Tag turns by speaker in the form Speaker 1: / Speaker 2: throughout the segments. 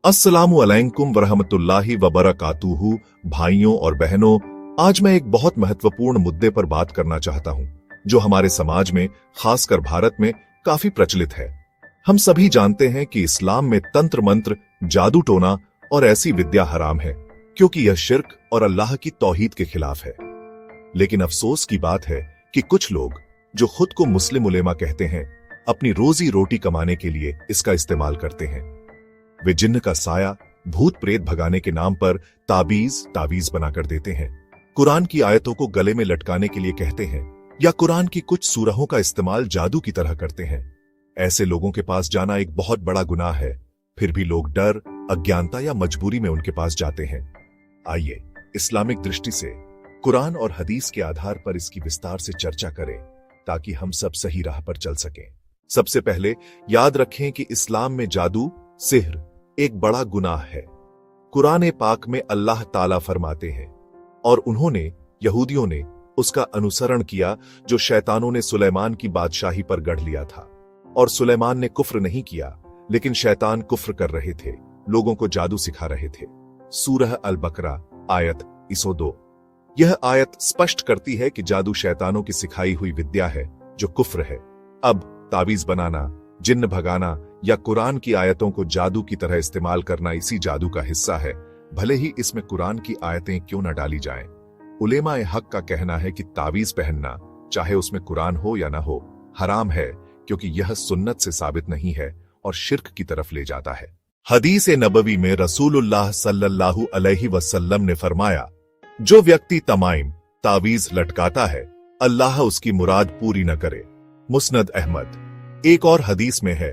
Speaker 1: अस्सलामु अलैकुम वरहमतुल्लाहि वबरकातुहू। भाइयों और बहनों, आज मैं एक बहुत महत्वपूर्ण मुद्दे पर बात करना चाहता हूं, जो हमारे समाज में, खासकर भारत में, काफी प्रचलित है। हम सभी जानते हैं कि इस्लाम में तंत्र मंत्र, जादू टोना और ऐसी विद्या हराम है, क्योंकि यह शिर्क और अल्लाह की तौहीद के खिलाफ है। लेकिन अफसोस की बात है कि कुछ लोग, जो खुद को मुस्लिम उलेमा कहते हैं, अपनी रोजी रोटी कमाने के लिए इसका इस्तेमाल करते हैं। वे जिन्न का साया, भूत प्रेत भगाने के नाम पर तावीज बनाकर देते हैं, कुरान की आयतों को गले में लटकाने के लिए कहते हैं, या कुरान की कुछ सूरहों का इस्तेमाल जादू की तरह करते हैं। ऐसे लोगों के पास जाना एक बहुत बड़ा गुनाह है, फिर भी लोग डर, अज्ञानता या मजबूरी में उनके पास जाते हैं। आइए इस्लामिक दृष्टि से कुरान और हदीस के आधार पर इसकी विस्तार से चर्चा करें, ताकि हम सब सही राह पर चल सकें। सबसे पहले याद रखें कि इस्लाम में जादू, सिहर एक बड़ा गुनाह है। कुरान पाक में अल्लाह ताला फरमाते हैं, और उन्होंने, यहूदियों ने उसका अनुसरण किया जो शैतानों ने सुलेमान की बादशाही पर गढ़ लिया था। और सुलेमान ने कुफ्र नहीं किया, लेकिन शैतान कुफ्र कर रहे थे, लोगों को जादू सिखा रहे थे। सूरह अल बकरा आयत 102। यह आयत स्पष्ट करती है कि जादू शैतानों की सिखाई हुई विद्या है, जो कुफ्र है। अब तावीज बनाना, जिन्न भगाना या कुरान की आयतों को जादू की तरह इस्तेमाल करना इसी जादू का हिस्सा है, भले ही इसमें कुरान की आयतें क्यों न डाली जाएं। उलेमा हक का कहना है कि तावीज पहनना, चाहे उसमें कुरान हो या ना हो, हराम है, क्योंकि यह सुन्नत से साबित नहीं है और शिर्क की तरफ ले जाता है। हदीस नबवी में रसूलुल्लाह सल्लल्लाहु अलैहि वसल्लम ने फरमाया, जो व्यक्ति तमाइम, तावीज लटकाता है, अल्लाह उसकी मुराद पूरी न करे। मुस्नद अहमद। एक और हदीस में है,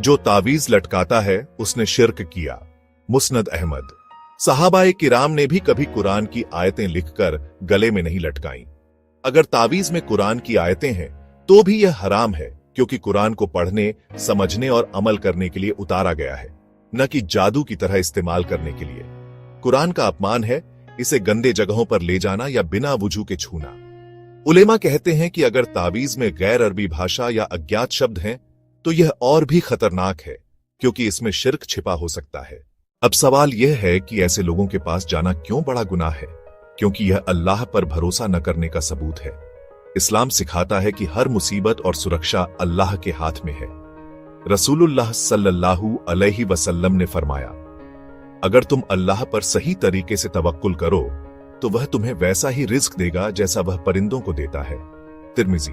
Speaker 1: जो तावीज लटकाता है उसने शिर्क किया। मुस्नद अहमद। सहाबाए किराम ने भी कभी कुरान की आयतें लिखकर गले में नहीं लटकाई। अगर तावीज में कुरान की आयतें हैं तो भी यह हराम है, क्योंकि कुरान को पढ़ने, समझने और अमल करने के लिए उतारा गया है, न कि जादू की तरह इस्तेमाल करने के लिए। कुरान का अपमान है इसे गंदे जगहों पर ले जाना या बिना वुजू के छूना। उलेमा कहते हैं कि अगर तावीज में गैर अरबी भाषा या अज्ञात शब्द हैं तो यह और भी खतरनाक है, क्योंकि इसमें शिर्क छिपा हो सकता है। अब सवाल यह है कि ऐसे लोगों के पास जाना क्यों बड़ा गुनाह है, क्योंकि यह अल्लाह पर भरोसा न करने का सबूत है। इस्लाम सिखाता है कि हर मुसीबत और सुरक्षा अल्लाह के हाथ में है। रसूलुल्लाह सल्लल्लाहु अलैहि वसल्लम ने फरमाया, अगर तुम अल्लाह पर सही तरीके से तवक्कुल करो तो वह तुम्हें वैसा ही रिज्क देगा जैसा वह परिंदों को देता है। तिर्मिजी।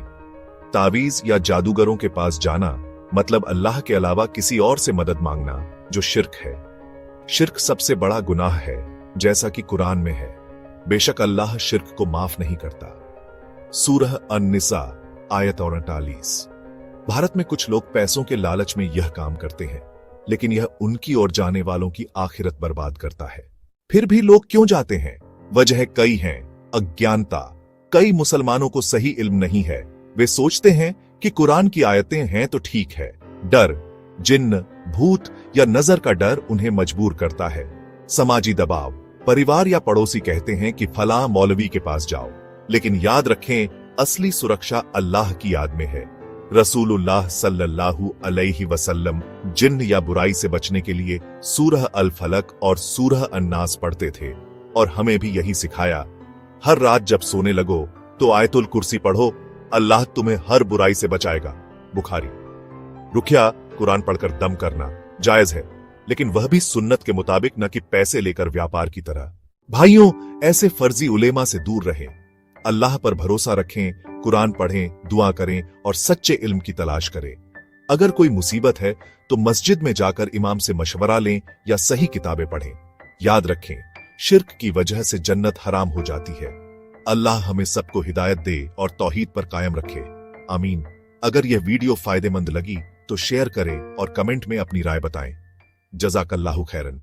Speaker 1: तावीज या जादूगरों के पास जाना मतलब अल्लाह के अलावा किसी और से मदद मांगना, जो शिर्क है। शिर्क सबसे बड़ा गुनाह है, जैसा कि कुरान में है। बेशक अल्लाह शिर्क को माफ नहीं करता। सूरह अन-निसा आयत 39। भारत में कुछ लोग पैसों के लालच में यह काम करते हैं, लेकिन यह उनकी ओर जाने वालों की आखिरत बर्बाद करता है। फिर भी लोग क्यों जाते हैं? वजह कई हैं। अज्ञानता। कई मुसलमानों को सही इल्म नहीं है। वे सोचते हैं कि कुरान की आयतें हैं तो ठीक है। डर, जिन्न, भूत या नजर का डर उन्हें मजबूर करता है। समाजी दबाव। परिवार या पड़ोसी कहते हैं कि फलां मौलवी के पास जाओ, लेकिन याद रखें, असली सुरक्षा अल्लाह की याद में है। रसूलुल्लाह सल्लल्लाहु अलैहि वसल्लम जिन्न या बुराई से बचने के लिए सूरह अल फलक और सूरह अन्नास पढ़ते थे, और हमें भी यही सिखाया। हर रात जब सोने लगो तो आयतुल कुर्सी पढ़ो, अल्लाह तुम्हें हर बुराई से बचाएगा। बुखारी। रुखिया, कुरान पढ़कर दम करना जायज है, लेकिन वह भी सुन्नत के मुताबिक, न कि पैसे लेकर व्यापार की तरह। भाइयों, ऐसे फर्जी उलेमा से दूर रहें। अल्लाह पर भरोसा रखें, कुरान पढ़ें, दुआ करें और सच्चे इल्म की तलाश करें। अगर कोई मुसीबत है तो मस्जिद में जाकर इमाम से मशवरा लें या सही किताबें पढ़ें। याद रखें, शिर्क की वजह से जन्नत हराम हो जाती है। अल्लाह हमें सबको हिदायत दे और तौहीद पर कायम रखे। आमीन। अगर यह वीडियो फायदेमंद लगी तो शेयर करें और कमेंट में अपनी राय बताएं। जज़ाकल्लाहु खैरन।